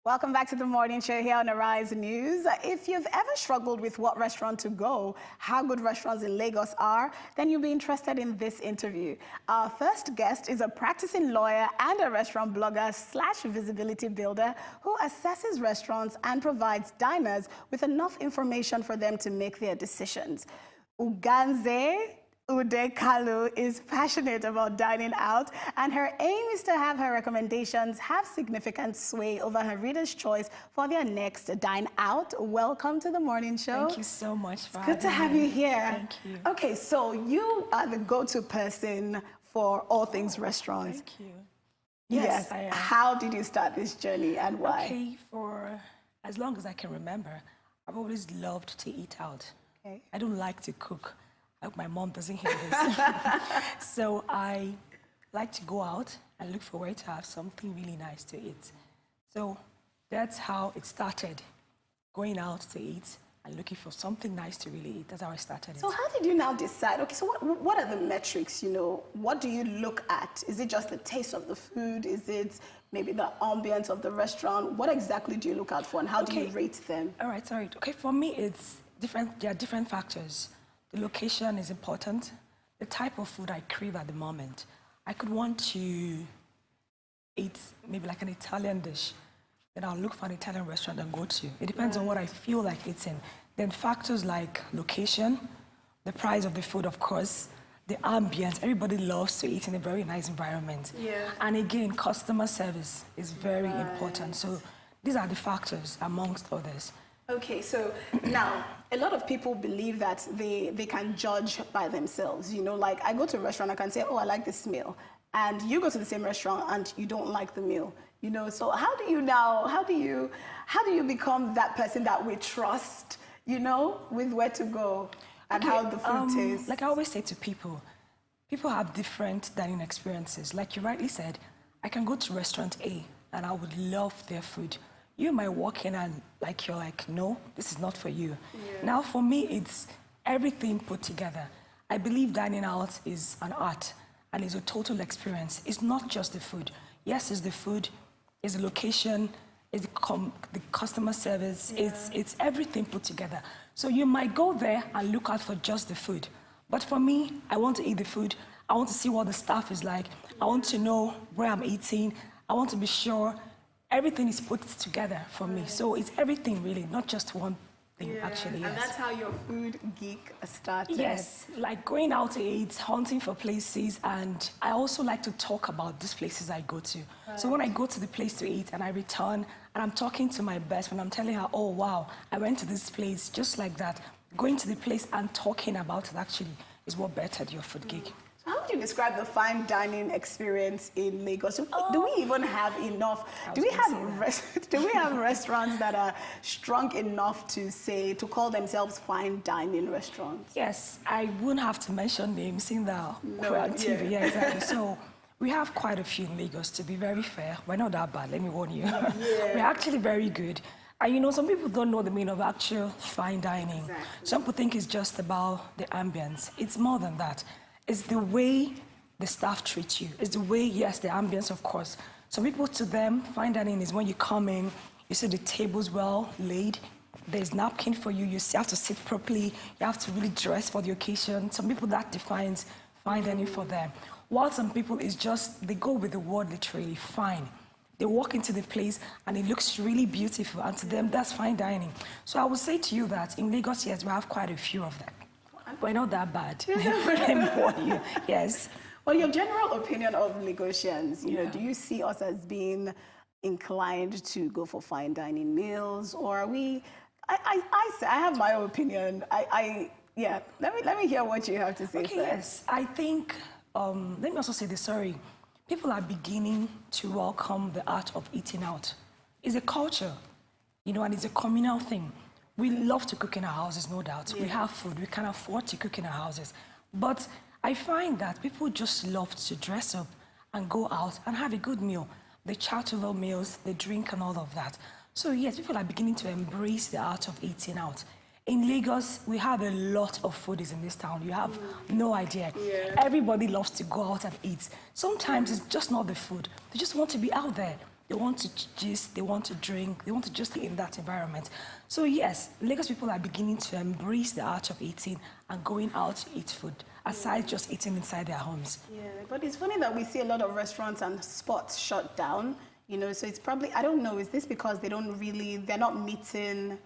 Welcome back to the morning show here on Arise News. If you've ever struggled with what restaurant to go, how good restaurants in Lagos are, then you'll be interested in this interview. Our first guest is a practicing lawyer and a restaurant blogger / visibility builder who assesses restaurants and provides diners with enough information for them to make their decisions. Uganze Ude Kalu is passionate about dining out, and her aim is to have her recommendations have significant sway over her readers' choice for their next dine out. Welcome to the morning show. Thank you so much for Good to have you here. Thank you. Okay, so you are the go-to person for all things restaurants. Thank you. Yes, I am. How did you start this journey and why? Okay, for as long as I can remember, I've always loved to eat out. Okay. I don't like to cook. I hope my mom doesn't hear this. So I like to go out and look for where to have something really nice to eat. So that's how it started, going out to eat and looking for something nice to really eat. That's how I started it. So how did you now decide, okay, so what are the metrics, what do you look at? Is it just the taste of the food? Is it maybe the ambience of the restaurant? What exactly do you look out for and how do you rate them? All right. Okay, for me, it's different. There are different factors. The location is important. The type of food I crave at the moment. I could want to eat maybe like an Italian dish. Then I'll look for an Italian restaurant and go to. It depends on what I feel like eating. Then factors like location, the price of the food, of course, the ambience. Everybody loves to eat in a very nice environment. Yeah. And again, customer service is very important. So these are the factors amongst others. Okay, so now a lot of people believe that they can judge by themselves. Like I go to a restaurant, I can say, oh, I like this meal. And you go to the same restaurant and you don't like the meal. So how do you become that person that we trust, with where to go and how the food tastes? Like I always say to people have different dining experiences. Like you rightly said, I can go to restaurant A and I would love their food. You might walk in and you're like, no, this is not for you. Yeah. Now for me, it's everything put together. I believe dining out is an art and it's a total experience. It's not just the food. Yes, it's the food, it's the location, it's the customer service, it's everything put together. So you might go there and look out for just the food. But for me, I want to eat the food. I want to see what the staff is like. I want to know where I'm eating. I want to be sure everything is put together for me. So it's everything really, not just one thing actually. Yes. And that's how your food geek started. Yes, like going out to eat, hunting for places, and I also like to talk about these places I go to. So when I go to the place to eat and I return and I'm talking to my best friend, I'm telling her, oh wow, I went to this place just like that. Going to the place and talking about it actually is what bettered your food geek. How would you describe the fine dining experience in Lagos? Do we even have enough? Do we have restaurants that are strong enough to call themselves fine dining restaurants? Yes, I wouldn't have to mention names in the TV. Yeah, exactly. So we have quite a few in Lagos. To be very fair, we're not that bad. Let me warn you. Yeah. We're actually very good. And some people don't know the meaning of actual fine dining. Exactly. Some people think it's just about the ambience. It's more than that. It's the way the staff treat you. It's the way, yes, the ambience, of course. Some people, to them, fine dining is when you come in, you see the tables well laid, there's napkin for you, you have to sit properly, you have to really dress for the occasion. Some people, that defines fine dining for them. While some people, it's just, they go with the word literally, fine. They walk into the place and it looks really beautiful, and to them, that's fine dining. So I would say to you that in Lagos, yes, we have quite a few of them. We're not that bad. Let me warn you. Yes. Well, your general opinion of Lagosians, do you see us as being inclined to go for fine dining meals, or are we? I have my own opinion. Let me hear what you have to say. Okay, yes. I think. Let me also say this. Sorry, people are beginning to welcome the art of eating out. It's a culture, and it's a communal thing. We love to cook in our houses, no doubt. Yeah. We have food, we can afford to cook in our houses. But I find that people just love to dress up and go out and have a good meal. They chat over meals, they drink and all of that. So yes, people are beginning to embrace the art of eating out. In Lagos, we have a lot of foodies in this town. You have no idea. Yeah. Everybody loves to go out and eat. Sometimes it's just not the food. They just want to be out there. they want to gist, they want to drink, they want to just be in that environment. So yes, Lagos people are beginning to embrace the art of eating and going out to eat food, aside just eating inside their homes. Yeah, but it's funny that we see a lot of restaurants and spots shut down, you know, so it's probably, I don't know, is this because they're not meeting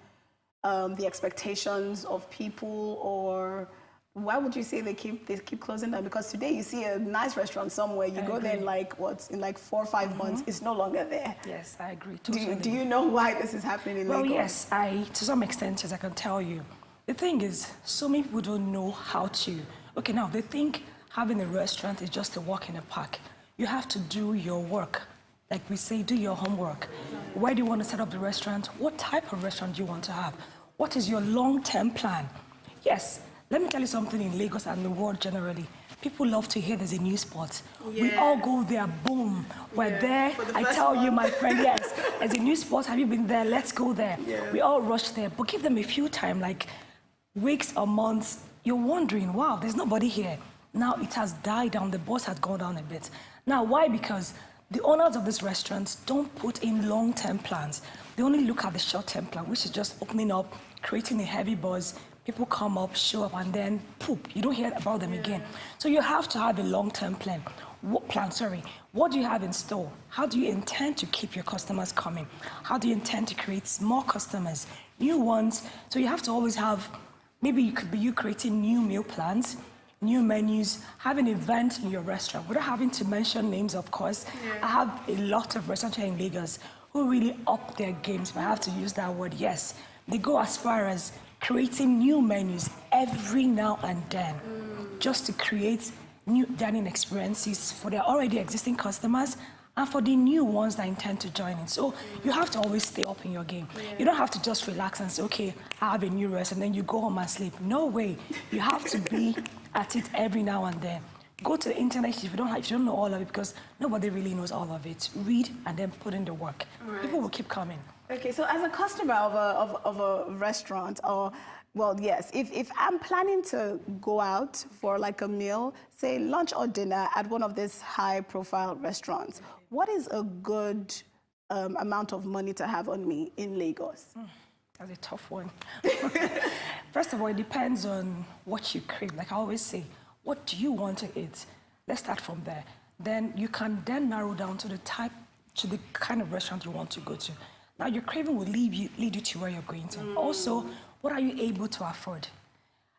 the expectations of people, or why would you say they keep closing down? Because today you see a nice restaurant somewhere, you go there in like 4 or 5 months, it's no longer there. Yes, I agree. Totally. Do you know why this is happening in Lagos? Well, yes, to some extent, as I can tell you. The thing is, so many people don't know how to. Okay, now they think having a restaurant is just a walk in the park. You have to do your work. Like we say, do your homework. Where do you want to set up the restaurant? What type of restaurant do you want to have? What is your long-term plan? Yes, let me tell you something in Lagos and the world generally. People love to hear there's a new spot. Yes. We all go there, boom. We're there. I tell you, my friend, yes, there's a new spot. Have you been there? Let's go there. Yeah. We all rush there, but give them a few time, like weeks or months. You're wondering, wow, there's nobody here. Now it has died down. The buzz has gone down a bit. Now, why? Because the owners of these restaurants don't put in long-term plans. They only look at the short-term plan, which is just opening up, creating a heavy buzz. People come up, show up, and then poop. You don't hear about them again. So you have to have a long-term plan. What do you have in store? How do you intend to keep your customers coming? How do you intend to create more customers, new ones? So you have to always have, maybe you could be creating new meal plans, new menus, have an event in your restaurant, without having to mention names, of course. I have a lot of restaurants here in Lagos who really up their games, if I have to use that word, yes. They go as far as creating new menus every now and then, just to create new dining experiences for their already existing customers and for the new ones that intend to join in. So you have to always stay up in your game. You don't have to just relax and say, okay, I have a new restaurant, and then you go home and sleep. No way. You have to be at it every now and then. Go to the internet if you don't know all of it, because nobody really knows all of it. Read and then put in the work. Right. People will keep coming. Okay, so as a customer of a restaurant, or, well, yes, if I'm planning to go out for like a meal, say lunch or dinner at one of these high-profile restaurants, what is a good amount of money to have on me in Lagos? That's a tough one. First of all, it depends on what you crave. Like I always say, what do you want to eat? Let's start from there. Then you can then narrow down to the kind of restaurant you want to go to. Now, your craving will lead you to where you're going to. Also, what are you able to afford?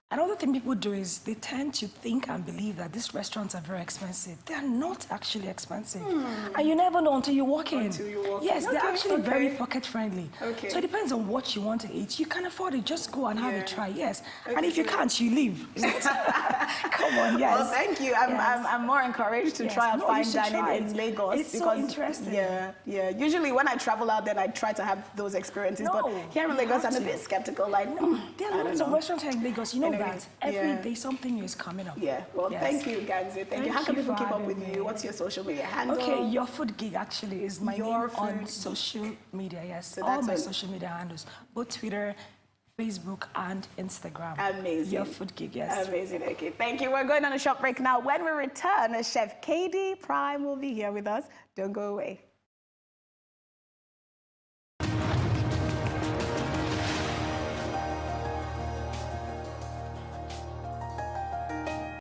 Another thing people do is they tend to think and believe that these restaurants are very expensive. They're not actually expensive. And you never know until you walk in. Yes, they're actually very pocket-friendly. Okay. So it depends on what you want to eat. You can afford it. Just go and have a try, yes. Okay, and if you can't, you leave. Come on, yes. Well, thank you. I'm more encouraged to try and find dining in Lagos. It's so interesting. Yeah. Usually when I travel out, then I try to have those experiences. But here in Lagos, I'm a bit skeptical. Like, there are lots of restaurants here in Lagos. You know that every day something new is coming up. Yeah, well, thank you, Uganze. Thank you. How can people keep up with you? What's your social media handle? Okay, Your Food Gig actually is my name on social media, yes. So all my social media handles, both Twitter, Facebook, and Instagram. Amazing. Your Food Gig, yes. Amazing, okay. Thank you. We're going on a short break now. When we return, Chef KD Prime will be here with us. Don't go away.